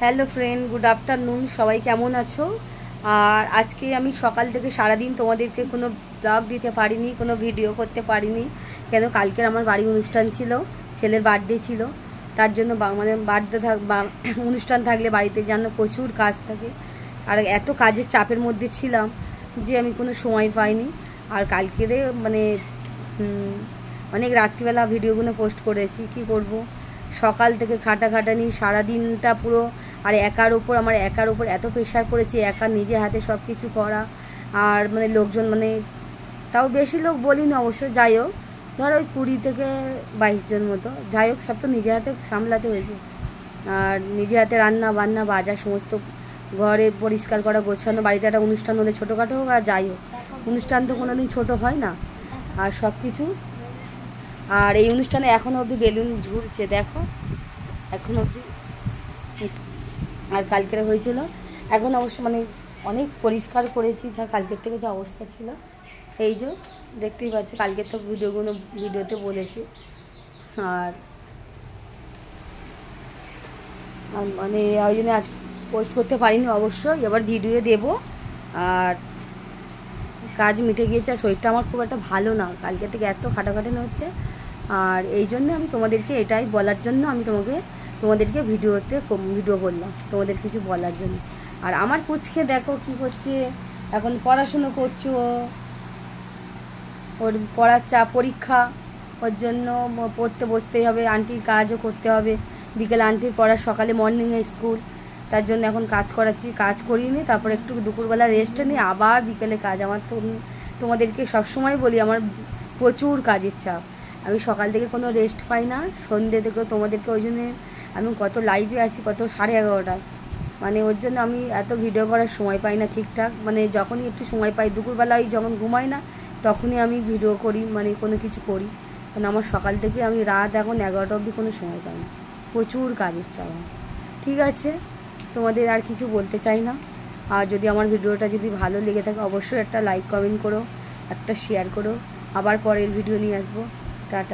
Hello friend, good afternoon. সবাই কেমন আছো? আর আজকে আমি সকাল থেকে সারাদিন তোমাদেরকে কোনো ব্লগ দিতে পারিনি, কোনো ভিডিও করতে পারিনি। কেন, কালকের আমার বাড়ি অনুষ্ঠান ছিল, ছেলের বার্থডে ছিল। তার জন্য মানে বার্থডে বা অনুষ্ঠান থাকলে বাড়িতে যেন প্রচুর কাজ থাকে। আর এত কাজের চাপের মধ্যে ছিলাম যে আমি কোনো সময় পাইনি। আর কালকেরে মানে অনেক রাত্রিবেলা ভিডিওগুলো পোস্ট করেছি। কি করব, সকাল থেকে খাটাখাটানি সারাদিনটা পুরো। আর আমার একার ওপর এত প্রেশার পড়েছে, একা নিজে হাতে সব কিছু করা। আর মানে লোকজন, মানে তাও বেশি লোক বলিনি অবশ্য, যাই হোক ধরো ওই 20 থেকে 22 জন মতো, যাই হোক সব তো নিজে হাতে সামলাতে হয়েছে। আর নিজে হাতে রান্না বান্না বাজার সমস্ত, ঘরে পরিষ্কার করা গোছানো। বাড়িতে একটা অনুষ্ঠান হলে ছোটোখাটো হোক আর যাই হোক, অনুষ্ঠান তো কোনো দিন ছোটো হয় না। আর সব কিছু। আর এই অনুষ্ঠানে এখনও অবধি বেলুন ঝুলছে, দেখো এখন অবধি। আর কালকের হয়েছিল, এখন অবশ্য মানে অনেক পরিষ্কার করেছি, যা কালকের থেকে যা অবস্থা ছিল। এই যে দেখতেই পাচ্ছ, কালকের তো ভিডিওতে বলেছি। আর মানে ওই জন্য আজ পোস্ট করতে পারিনি অবশ্যই, এবার ভিডিও দেব। আর কাজ মিটে গিয়েছে, আর শরীরটা আমার খুব একটা ভালো না, কালকে থেকে এত খাটাখাটানি হচ্ছে। আর এই জন্য আমি তোমাদেরকে এটাই বলার জন্য আমি তোমাদেরকে ভিডিও বললাম, তোমাদের কিছু বলার জন্য। আর আমার পুচকে দেখো কি করছে, এখন পড়াশুনো করছে। ওর পড়ার চাপ, পরীক্ষা, ওর জন্য পড়তে বসতেই হবে। আন্টির কাজও করতে হবে, বিকেলে আন্টির পড়া, সকালে মর্নিংয়ে স্কুল। তার জন্য এখন কাজ করাচ্ছি, কাজ করিয়ে নিই, তারপর একটু দুপুরবেলা রেস্ট নিই, আবার বিকেলে কাজ। আমার তো তোমাদেরকে সবসময় বলি, আমার প্রচুর কাজের চাপ। আমি সকাল থেকে কোনো রেস্ট পাই না, সন্ধ্যে থেকেও তোমাদেরকে, ওই জন্যে আমি কত লাইভে আসি, কত 11:30টায়। মানে ওর জন্য আমি এত ভিডিও করার সময় পাই না ঠিকঠাক। মানে যখনই একটু সময় পাই, দুপুরবেলায় যখন ঘুমাই না তখনই আমি ভিডিও করি, মানে কোনো কিছু করি। কারণ আমার সকাল থেকে আমি রাত এখন 11টা অবধি কোনো সময় পাই না, প্রচুর কাজের চাপ। ঠিক আছে, তোমাদের আর কিছু বলতে চাই না। আর যদি আমার ভিডিওটা যদি ভালো লেগে থাকে অবশ্যই একটা লাইক কমেন্ট করো, একটা শেয়ার করো। আবার পরের ভিডিও নিয়ে আসবো। টাটা।